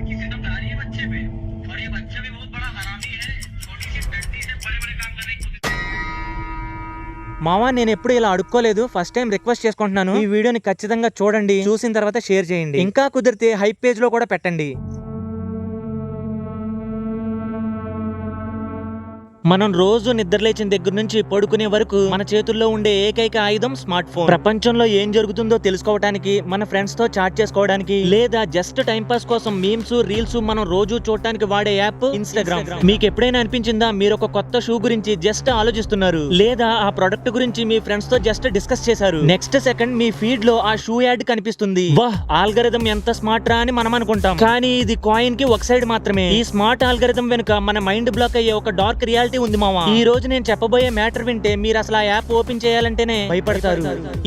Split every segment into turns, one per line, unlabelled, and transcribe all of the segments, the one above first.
की सितम ढा रही है बच्चे पे, और ये बच्चा भी बहुत बड़ा हरामी है। छोटी सी टट्टी से बड़े बड़े काम करने की कोशिश।
మావా నేను ఎప్పుడు ఇలా అడుక్కోలేదు, ఫస్ట్ టైం రిక్వెస్ట్ చేసుకుంటున్నాను, ఈ వీడియోని ఖచ్చితంగా చూడండి, చూసిన తర్వాత షేర్ చేయండి, ఇంకా కుదిరితే హైప్ పేజ్ లో కూడా పెట్టండి. మనం రోజు నిద్రలేచిన దగ్గర నుంచి పడుకునే వరకు మన చేతుల్లో ఉండే ఏకైక ఆయుధం స్మార్ట్ ఫోన్. ప్రపంచంలో ఏం జరుగుతుందో తెలుసుకోవడానికి, మన ఫ్రెండ్స్ తో చాట్ చేసుకోవడానికి, లేదా జస్ట్ టైం పాస్ కోసం మీమ్స్ రీల్స్ మనం రోజు చూడటానికి వాడే యాప్ ఇన్స్టాగ్రామ్. మీకు ఎప్పుడైనా అనిపించిందా మీరు ఒక కొత్త షూ గురించి జస్ట్ ఆలోచిస్తున్నారు, లేదా ఆ ప్రొడక్ట్ గురించి మీ ఫ్రెండ్స్ తో జస్ట్ డిస్కస్ చేశారు, నెక్స్ట్ సెకండ్ మీ ఫీడ్ లో ఆ షూ యాడ్ కనిపిస్తుంది. వాహ్, ఆల్గరిథం ఎంత స్మార్ట్ రా అని మనం అనుకుంటాం, కానీ ఇది కాయిన్ కి ఒక సైడ్ మాత్రమే. ఈ స్మార్ట్ ఆల్గరిథం వెనుక మన మైండ్ బ్లాక్ అయ్యే ఒక డార్క్ రియాలిటీ ఉంది మావా. ఈ రోజు నేను చెప్పబోయే మ్యాటర్ వింటే మీరు అసలు ఆ యాప్ ఓపెన్ చేయాలంటేనే భయపడతారు.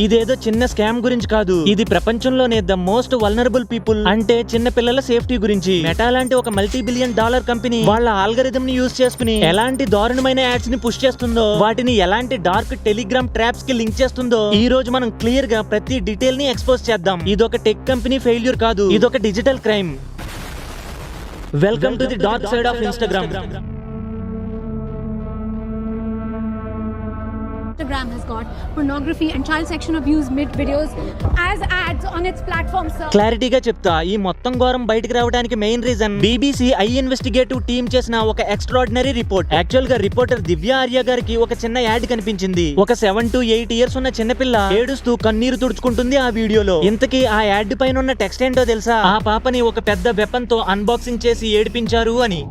ఇదేదో చిన్న స్కామ్ గురించి కాదు, ఇది ప్రపంచంలోనే ద మోస్ట్ వల్నరబుల్ పీపుల్, అంటే చిన్న పిల్లల సేఫ్టీ గురించి. మెటా లాంటి ఒక $multi-billion కంపెనీ వాళ్ళ ఆల్గరిథం ని యూజ్ చేసుకుని ఎలాంటి దారుణమైన యాడ్స్ ని పుష్ చేస్తుందో, వాటిని ఎలాంటి డార్క్ టెలిగ్రామ్ ట్రాప్స్ కి లింక్ చేస్తుందో ఈ రోజు మనం క్లియర్ గా ప్రతి డీటెయిల్ ని ఎక్స్పోజ్ చేద్దాం. ఇదొక టెక్ కంపెనీ ఫెయిల్యూర్ కాదు, ఇదొక digital crime. Welcome to the dark side of Instagram.
Instagram has got pornography and child sexual abuse mid videos as ads on its platform, sir.
క్లారిటీగా చెప్తా, ఈ మొత్తం ఘోరం బయటికి రావడానికి main reason BBC I investigative team చేసిన ఒక extraordinary report. Actual గా రిపోర్టర్ దివ్య ఆర్య గారికి ఒక చిన్న యాడ్ కనిపించింది. ఒక 7 to 8 years ఉన్న చిన్నపిల్ల ఏడుస్తూ కన్నీరు తుడుచుకుంటుంది ఆ వీడియోలో. ఇంతకీ ఆ యాడ్ పైన ఉన్న టెక్స్ట్ ఏంటో తెలుసా? ఆ పాపని ఒక పెద్ద వెపన్ తో అన్బాక్సింగ్ చేసి ఏడిపించారు అని.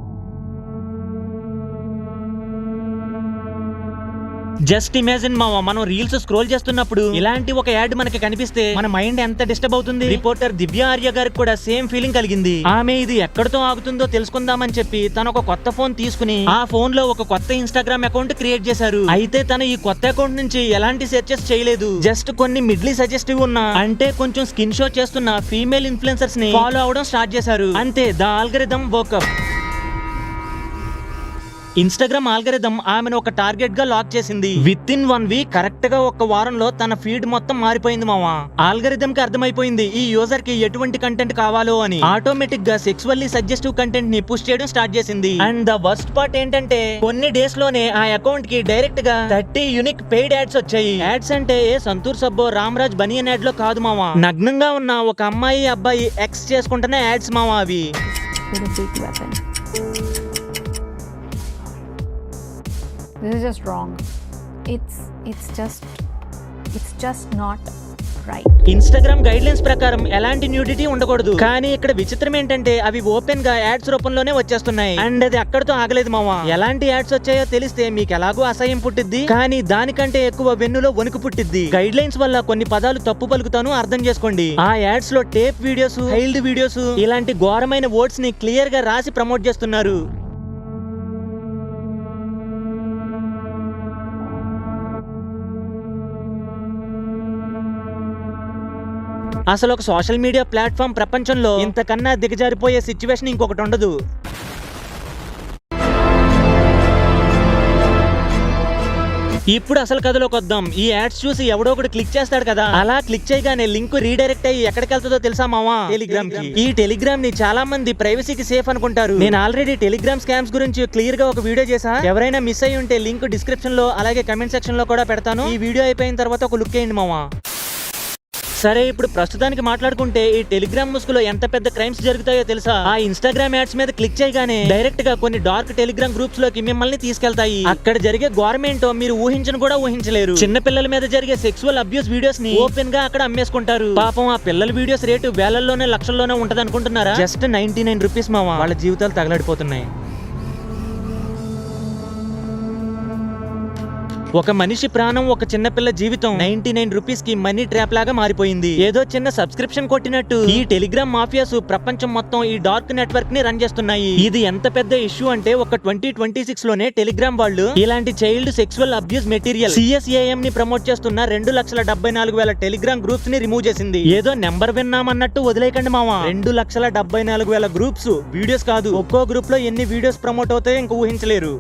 జస్ట్ ఇమాజిన్ మావా, మనం రీల్స్ స్క్రోల్ చేస్తున్నప్పుడు ఇలాంటి ఒక యాడ్ మనకి కనిపిస్తే మన మైండ్ ఎంత డిస్టర్బ్ అవుతుంది. రిపోర్టర్ దివ్య ఆర్య గారికి కూడా సేమ్ ఫీలింగ్ కలిగింది. ఆమె ఇది ఎక్కడితో ఆగుతుందో తెలుసుకుందామని చెప్పి తన ఒక కొత్త ఫోన్ తీసుకుని ఆ ఫోన్ లో ఒక కొత్త ఇన్స్టాగ్రామ్ అకౌంట్ క్రియేట్ చేశారు. అయితే తన ఈ కొత్త అకౌంట్ నుంచి ఎలాంటి సెర్చెస్ చేయలేదు, జస్ట్ కొన్ని మిడ్లీ సజెస్టివ్ ఉన్న, అంటే కొంచెం స్కిన్ షో చేస్తున్న ఫీమేల్ ఇన్ఫ్లుయెన్సర్స్ ని ఫాలో అవడం స్టార్ట్ చేశారు. అంతే, the algorithm workup. Instagram algorithm ఆమెను ఒక టార్గెట్ గా లాక్ చేసింది. విత్ ఇన్ 1 week, కరెక్ట్ గా ఒక వారంలో తన ఫీడ్ మొత్తం మారిపోయింది మావా. ఆల్గరిథం కి అర్థమైపోయింది ఈ యూజర్ కి ఎటువంటి కంటెంట్ కావాలో అని. ఆటోమేటిక్ గా సెక్సువల్లీ సజెస్టివ్ కంటెంట్ ని పుష్ చేయడం స్టార్ట్ చేసింది. అండ్ ద వర్స్ట్ పార్ట్ ఏంటంటే కొన్ని డేస్ లోనే ఆ అకౌంట్ కి డైరెక్ట్ గా 30 యూనిక్ పెయిడ్ యాడ్స్ వచ్చాయి. యాడ్స్ అంటే సంతూర్ సబ్బో రామరాజ్ బనియన్ యాడ్ లో కాదు మావా, నగ్నంగా ఉన్న ఒక అమ్మాయి అబ్బాయి ఎక్స్ చేసుకుంటున్న యాడ్స్ మావా అవి.
This is just wrong. It's just not right.
Instagram guide lines ప్రకారం ఎలాంటి న్యూడిటీ ఉండకూడదు, కానీ ఇక్కడ విచిత్రం ఏంటంటే అవి ఓపెన్ గా యాడ్స్ రూపంలోనే వచ్చేస్తున్నాయి. అండ్ అది అక్కడతో ఆగలేదు మావా. ఎలాంటి యాడ్స్ వచ్చాయో తెలిస్తే మీకు ఎలాగో అసహ్యం పుట్టిద్ది, కానీ దానికంటే ఎక్కువ వెన్నులో వణుకు పుట్టిద్ది. గైడ్ లైన్స్ వల్ల కొన్ని పదాలు తప్పు పలుకుతాను, అర్థం చేసుకోండి. ఆ యాడ్స్ లో టేప్ వీడియోస్, హైల్డ్ వీడియోస్, ఇలాంటి ఘోరమైన వర్డ్స్ ని క్లియర్ గా రాసి ప్రమోట్ చేస్తున్నారు. అసలు ఒక సోషల్ మీడియా ప్లాట్ఫామ్ ప్రపంచంలో ఇంతకన్నా దిగజారిపోయే సిచ్యువేషన్ ఇంకొకటి ఉండదు. ఇప్పుడు అసలు కథలోకి వద్దాం. ఈ యాడ్స్ చూసి ఎవడో ఒకటి క్లిక్ చేస్తాడు కదా, అలా క్లిక్ చేయగానే లింక్ రీడైరెక్ట్ అయ్యి ఎక్కడికి వెళ్తుందో తెలుసా మావా? టెలిగ్రామ్ కి. ఈ టెలిగ్రామ్ ని చాలా మంది ప్రైవసీకి సేఫ్ అనుకుంటారు. నేను ఆల్రెడీ టెలిగ్రామ్ స్కామ్స్ గురించి క్లియర్ గా ఒక వీడియో చేసా. ఎవరైనా మిస్ అయ్యి ఉంటే లింక్ డిస్క్రిప్షన్ లో అలాగే కమెంట్ సెక్షన్ లో కూడా పెడతాను. ఈ వీడియో అయిపోయిన తర్వాత ఒక లుక్ వేయండి మావా. సరే, ఇప్పుడు ప్రస్తుతానికి మాట్లాడుకుంటే ఈ టెలిగ్రామ్ ముసుగులో ఎంత పెద్ద క్రైమ్స్ జరుగుతాయో తెలుసా? ఆ ఇన్స్టాగ్రామ్ యాడ్స్ మీద క్లిక్ చేయగానే డైరెక్ట్ గా కొన్ని డార్క్ టెలిగ్రామ్ గ్రూప్స్ లోకి మిమ్మల్ని తీసుకెళ్తాయి. అక్కడ జరిగే గవర్నమెంట్ మీరు ఊహించను కూడా ఊహించలేరు. చిన్న పిల్లల మీద జరిగే సెక్సువల్ అబ్యూస్ వీడియోస్ ని ఓపెన్ గా అక్కడ అమ్మేసుకుంటారు. పాపం ఆ పిల్లల వీడియోస్ రేటు వేలల్లోనే లక్షల్లోనే ఉంటది అనుకుంటున్నారా? జస్ట్ 99 రూపీస్ మావా. వాళ్ళ జీవితాలు తగలడిపోతున్నాయి. ఒక మనిషి ప్రాణం, ఒక చిన్న పిల్ల జీవితం 99 రూపీస్ కి మనీ ట్రాప్ లాగా మారిపోయింది. ఏదో చిన్న సబ్స్క్రిప్షన్ కొట్టినట్టు ఈ టెలిగ్రామ్ మాఫియాస్ ప్రపంచం మొత్తం ఈ డార్క్ నెట్వర్క్ ని రన్ చేస్తున్నాయి. ఇది ఎంత పెద్ద ఇష్యూ అంటే ఒక 2026 లోనే టెలిగ్రామ్ వాళ్ళు ఇలాంటి child sexual abuse material CSAM ని ప్రమోట్ చేస్తున్న 2,74,000 టెలిగ్రామ్ గ్రూప్స్ ని రిమూవ్ చేసింది. ఏదో నెంబర్ విన్నామన్నట్టు వదిలేకండి మావా. 2,74,000 గ్రూప్స్, వీడియోస్ కాదు. ఒక్కో గ్రూప్ లో ఎన్ని వీడియోస్ ప్రమోట్ అవుతాయో ఇంకా ఊహించలేరు.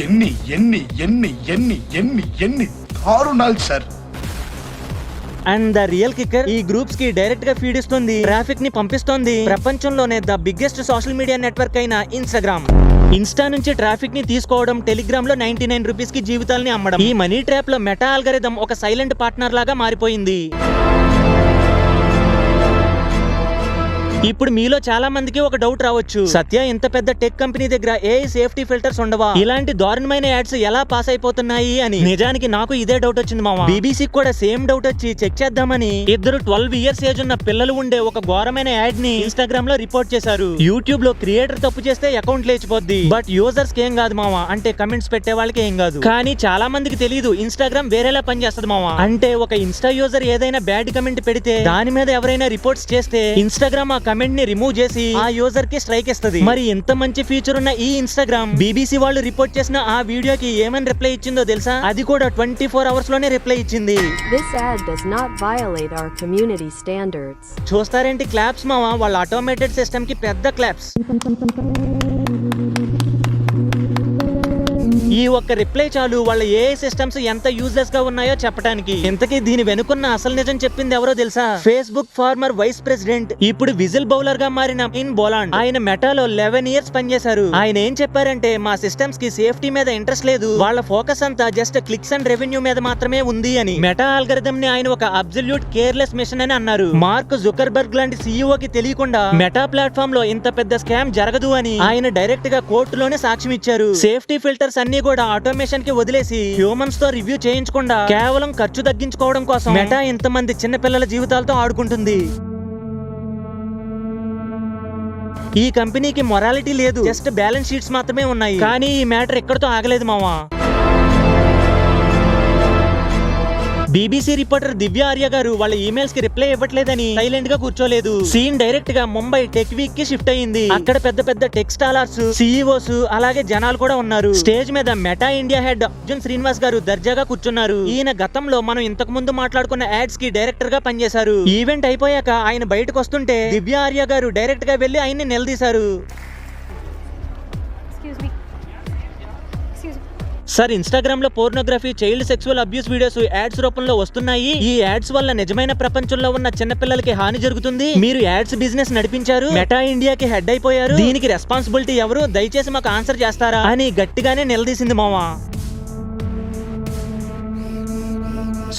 ఎన్ని దారుణాలు sir.
And the real kicker, ఈ గ్రూప్స్ కి డైరెక్ట్ గా ఫీడ్ ఇస్తుంది, ట్రాఫిక్ ని పంపిస్తోంది ప్రపంచంలోనే the biggest social media network అయిన ఇన్స్టాగ్రామ్. ఇన్స్టా నుంచి ట్రాఫిక్ ని తీసుకోవడం, టెలిగ్రామ్ లో 99 రూపీస్ కి జీవితాల్ని అమ్మడం. ఈ మనీ ట్రాప్ లో మెటా అల్గోరిథం ఒక సైలెంట్ పార్ట్నర్ లాగా మారిపోయింది. ఇప్పుడు మీలో చాలా మందికి ఒక డౌట్ రావచ్చు, సత్య ఇంత పెద్ద టెక్ కంపెనీ దగ్గర ఏఐ సేఫ్టీ ఫిల్టర్స్ ఉండవా, ఇలాంటి దారుణమైన యాడ్స్ ఎలా పాస్ అయిపోతున్నాయి అని. నిజానికి నాకు ఇదే డౌట్ వచ్చింది మామ. బీబీసీకి కూడా సేమ్ డౌట్ వచ్చి చెక్ చేద్దామని ఇద్దరు 12 ఇయర్స్ ఏజ్ ఉన్న పిల్లలు ఉండే ఒక ఘోరమైన యాడ్ ని ఇన్స్టాగ్రామ్ లో రిపోర్ట్ చేశారు. యూట్యూబ్ లో క్రియేటర్ తప్పు చేస్తే అకౌంట్ లేచిపోద్ది, బట్ యూజర్స్ కి ఏం కాదు మామ, అంటే కమెంట్స్ పెట్టే వాళ్ళకి ఏం కాదు. కానీ చాలా మందికి తెలియదు ఇన్స్టాగ్రామ్ వేరేలా పనిచేస్తుంది మామ. అంటే ఒక ఇన్స్టా యూజర్ ఏదైనా బ్యాడ్ కమెంట్ పెడితే దాని మీద ఎవరైనా రిపోర్ట్స్ చేస్తే ఇన్స్టాగ్రామ్ ఆ కమెంట్ ని రిమూవ్ చేసి ఆ యూజర్ కి స్ట్రైక్ ఇస్తుంది. మరి ఇంత మంచి ఫీచర్ ఉన్న ఈ ఇన్స్టాగ్రామ్ బీబీసీ వాళ్ళు రిపోర్ట్ చేసిన ఆ వీడియోకి ఏమని రిప్లై ఇచ్చిందో తెలుసా? అది కూడా 24 అవర్స్ లోనే రిప్లై ఇచ్చింది.
This ad does not violate our community standards.
చూస్తారేంటి క్లాప్స్ మావా, వాళ్ళ ఆటోమేటెడ్ సిస్టమ్ కి పెద్ద క్లాప్స్. ఈ ఒక్క రిప్లై చాలు వాళ్ళ ఏఐ సిస్టమ్స్ ఎంత యూజ్లెస్ గా ఉన్నాయో చెప్పడానికి. ఇంతకీ దీని వెనుకున్న అసలు నిజం చెప్పింది ఎవరో తెలుసా? ఫేస్బుక్ ఫార్మర్ వైస్ ప్రెసిడెంట్, ఇప్పుడు విజిల్ బౌలర్ గా మారిన ఇన్ బోలాండ్. ఆయన మెటాలో 11 ఇయర్స్ పనిచేశారు. ఆయన ఏం చెప్పారంటే, మా సిస్టమ్స్ కి సేఫ్టీ మీద ఇంట్రెస్ట్ లేదు, వాళ్ళ ఫోకస్ అంతా జస్ట్ క్లిక్స్ అండ్ రెవెన్యూ మీద మాత్రమే ఉంది అని. మెటా అల్గోరిథం ని ఆయన ఒక అబ్సల్యూట్ కేర్లెస్ మిషన్ అని అన్నారు. మార్క్ జుకర్బర్గ్ లాంటి సీఈఓ కి తెలియకుండా మెటా ప్లాట్ఫామ్ లో ఇంత పెద్ద స్కామ్ జరగదు అని ఆయన డైరెక్ట్ గా కోర్టులోనే సాక్ష్యం ఇచ్చారు. సేఫ్టీ ఫిల్టర్స్ అన్ని కూడా ఆటోమేషన్ కి వదిలేసి హ్యూమన్స్ తో రివ్యూ చేయించకుండా కేవలం ఖర్చు తగ్గించుకోవడం కోసం మెటా ఇంతమంది చిన్న పిల్లల జీవితాలతో ఆడుకుంటుంది. ఈ కంపెనీకి మొరాలిటీ లేదు, జస్ట్ బ్యాలెన్స్ షీట్స్ మాత్రమే ఉన్నాయి. కానీ ఈ మ్యాటర్ ఎక్కడితో ఆగలేదు మావా. బీబీసీ రిపోర్టర్ దివ్య ఆర్య గారు వాళ్ళ ఈమెయిల్స్ కి రిప్లై ఇవ్వట్లేదని సైలెంట్ గా కూర్చోలేదు. సీన్ డైరెక్ట్ గా ముంబై టెక్ వీక్ కి షిఫ్ట్ అయ్యింది. అక్కడ పెద్ద పెద్ద టెక్ స్టాలర్స్, సీఈఓస్, అలాగే జనాలు కూడా ఉన్నారు. స్టేజ్ మీద meta India head Arjun Srinivas గారు దర్జాగా కూర్చున్నారు. ఈయన గతంలో మనం ఇంతకు ముందు మాట్లాడుకున్న యాడ్స్ కి డైరెక్టర్ గా పనిచేశారు. ఈవెంట్ అయిపోయాక ఆయన బయటకు వస్తుంటే దివ్య ఆర్య గారు డైరెక్ట్ గా వెళ్లి ఆయన్ని నిలదీశారు. సార్, ఇన్స్టాగ్రామ్ లో pornography, child sexual abuse videos ads రూపంలో వస్తున్నాయి. ఈ యాడ్స్ వల్ల నిజమైన ప్రపంచంలో ఉన్న చిన్న పిల్లలకి హాని జరుగుతుంది. మీరు యాడ్స్ బిజినెస్ నడిపించారు, మెటా ఇండియాకి హెడ్ అయిపోయారు, దీనికి రెస్పాన్సిబిలిటీ ఎవరు? దయచేసి మాకు ఆన్సర్ చేస్తారా అని గట్టిగానే నిలదీసింది మావా.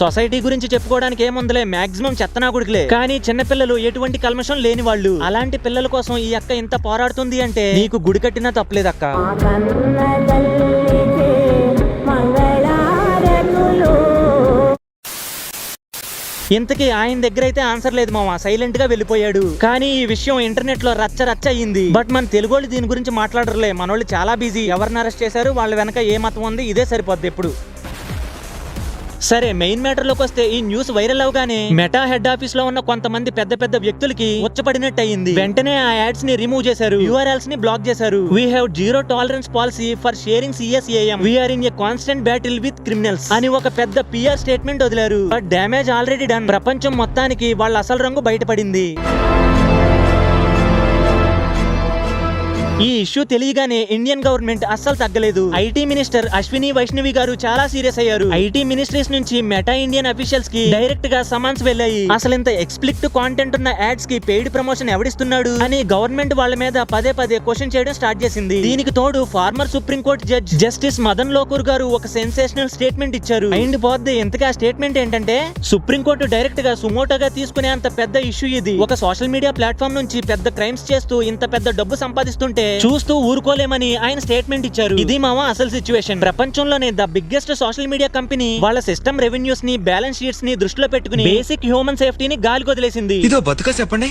సొసైటీ గురించి చెప్పుకోవడానికి ఏముందలే, మాక్సిమం చెత్తనాగుడికిలే. కానీ చిన్నపిల్లలు ఎటువంటి కల్మషం లేని వాళ్ళు. అలాంటి పిల్లల కోసం ఈ అక్క ఇంత పోరాడుతుంది అంటే నీకు గుడి కట్టినా తప్పలేదక్క. ఇంతకీ ఆయన దగ్గర అయితే ఆన్సర్ లేదు మామ, సైలెంట్ గా వెళ్ళిపోయాడు. కానీ ఈ విషయం ఇంటర్నెట్ లో రచ్చ రచ్చ అయ్యింది. బట్ మన తెలుగు వాళ్ళు దీని గురించి మాట్లాడరులే, మనోళ్ళు చాలా బిజీ. ఎవరిని అరెస్ట్ చేశారు, వాళ్ళ వెనక ఏ మతం ఉంది, ఇదే సరిపోద్ది ఎప్పుడు. సరే, మెయిన్ మ్యాటర్ లోకి వస్తే ఈ న్యూస్ వైరల్ అవగానే మెటా హెడ్ ఆఫీస్ లో ఉన్న కొంతమంది పెద్ద పెద్ద వ్యక్తులకి ఉచ్చపడినట్టు అయింది. వెంటనే ఆ యాడ్స్ ని రిమూవ్ చేశారు, యూఆర్ఎల్స్ ని బ్లాక్ చేశారు. We have zero tolerance policy for sharing CSAM, we're in a constant battle with criminals అని ఒక పెద్ద PR స్టేట్మెంట్ వదిలారు. But damage already done. ప్రపంచం మొత్తానికి వాళ్ళ అసలు రంగు బయటపడింది. ఈ ఇష్యూ తెలియగానే ఇండియన్ గవర్నమెంట్ అస్సలు తగ్గలేదు. ఐటీ మినిస్టర్ అశ్విని వైష్ణవి గారు చాలా సీరియస్ అయ్యారు. ఐటీ మినిస్ట్రీస్ నుంచి మెటా ఇండియన్ అఫీషియల్స్ కి డైరెక్ట్ గా సమన్స్ వెళ్ళాయి. అసలు ఇంత ఎక్స్ప్లిక్ట్ కాంటెంట్ ఉన్న యాడ్స్ కి పెయిడ్ ప్రమోషన్ ఎవడిస్తున్నాడు అని గవర్నమెంట్ వాళ్ళ మీద పదే పదే క్వశ్చన్ చేయడం స్టార్ట్ చేసింది. దీనికి తోడు former supreme court judge justice Madan Lokur గారు ఒక సెన్సేషనల్ స్టేట్మెంట్ ఇచ్చారు. అండ్ పోద్ది ఇంతగా స్టేట్మెంట్ ఏంటంటే, సుప్రీంకోర్టు డైరెక్ట్ గా సుమోటోగా తీసుకునే అంత పెద్ద ఇష్యూ ఇది. ఒక సోషల్ మీడియా ప్లాట్ఫామ్ నుంచి పెద్ద క్రైమ్స్ చేస్తూ ఇంత పెద్ద డబ్బు సంపాదిస్తుంటే చూస్తూ ఊరుకోలేమని ఆయన స్టేట్మెంట్ ఇచ్చారు. ఇది మావా అసలు సిచ్యువేషన్. ప్రపంచంలోనే the biggest social media company వాళ్ళ సిస్టమ్ రెవెన్యూస్ ని, బ్యాలెన్స్ షీట్స్ ని దృష్టిలో పెట్టుకుని బేసిక్ హ్యూమన్ సేఫ్టీని గాలికి వదిలేసింది.
ఇదో బతుక చెప్పండి.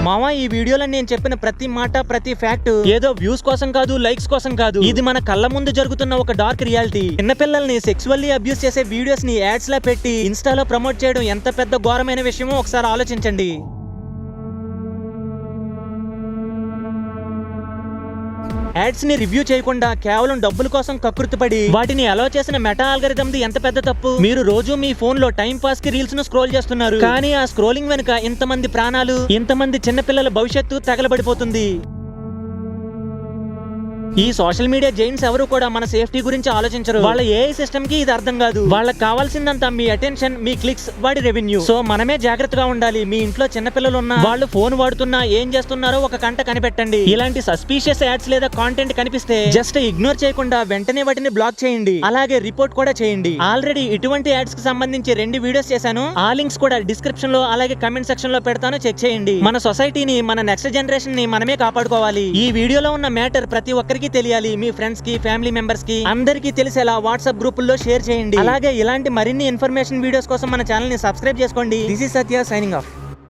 మావా, ఈ వీడియోలో నేను చెప్పిన ప్రతి మాట, ప్రతి ఫ్యాక్ట్ ఏదో వ్యూస్ కోసం కాదు, లైక్స్ కోసం కాదు. ఇది మన కళ్ళ ముందు జరుగుతున్న ఒక డార్క్ రియాలిటీ. చిన్నపిల్లల్ని సెక్సువల్లీ అబ్యూస్ చేసే వీడియోస్ ని యాడ్స్ లా పెట్టి ఇన్స్టాలో ప్రమోట్ చేయడం ఎంత పెద్ద ఘోరమైన విషయమో ఒకసారి ఆలోచించండి. యాడ్స్ ని రివ్యూ చేయకుండా కేవలం డబ్బుల కోసం కకృతిపడి వాటిని అలౌ చేసిన మెటా అల్గోరిథంది ఎంత పెద్ద తప్పు. మీరు రోజు మీ ఫోన్ లో టైం పాస్ కి రీల్స్ ను స్క్రోల్ చేస్తున్నారు, కానీ ఆ స్క్రోలింగ్ వెనుక ఇంతమంది ప్రాణాలు, ఇంతమంది చిన్నపిల్లల భవిష్యత్తు తగలబడిపోతుంది. ఈ సోషల్ మీడియా జైంట్స్ ఎవరు కూడా మన సేఫ్టీ గురించి ఆలోచించరు. వాళ్ళ ఏఐ సిస్టమ్ కి ఇది అర్థం కాదు. వాళ్ళకి కావాల్సిందంతా మీ అటెన్షన్, మీ క్లిక్స్, వాడి రెవెన్యూ. సో మనమే జాగ్రత్తగా ఉండాలి. మీ ఇంట్లో చిన్నపిల్లలు ఉన్నా, వాళ్ళు ఫోన్ వాడుతున్నా, ఏం చేస్తున్నారో ఒక కంట కనిపెట్టండి. ఇలాంటి సస్పీషియస్ యాడ్స్ లేదా కాంటెంట్ కనిపిస్తే జస్ట్ ఇగ్నోర్ చేయకుండా వెంటనే వాటిని బ్లాక్ చేయండి. అలాగే రిపోర్ట్ కూడా చేయండి. ఆల్రెడీ ఇటువంటి యాడ్స్ కి సంబంధించి 2 వీడియోస్ చేశాను. ఆ లింక్స్ కూడా డిస్క్రిప్షన్ లో అలాగే కమెంట్ సెక్షన్ లో పెడతాను, చెక్ చేయండి. మన సొసైటీని, మన నెక్స్ట్ జనరేషన్ ని మనమే కాపాడుకోవాలి. ఈ వీడియోలో ఉన్న మ్యాటర్ ప్రతి ఒక్కరికి తెలియాలి. మీ ఫ్రెండ్స్ కి, ఫ్యామిలీ మెంబర్స్ కి అందరికీ తెలిసేలా వాట్సాప్ గ్రూపుల్లో షేర్ చేయండి. అలాగే ఇలాంటి మరిన్ని ఇన్ఫర్మేషన్ వీడియోస్ కోసం మన ఛానల్ ని సబ్స్క్రైబ్ చేసుకోండి. This is Satya signing off.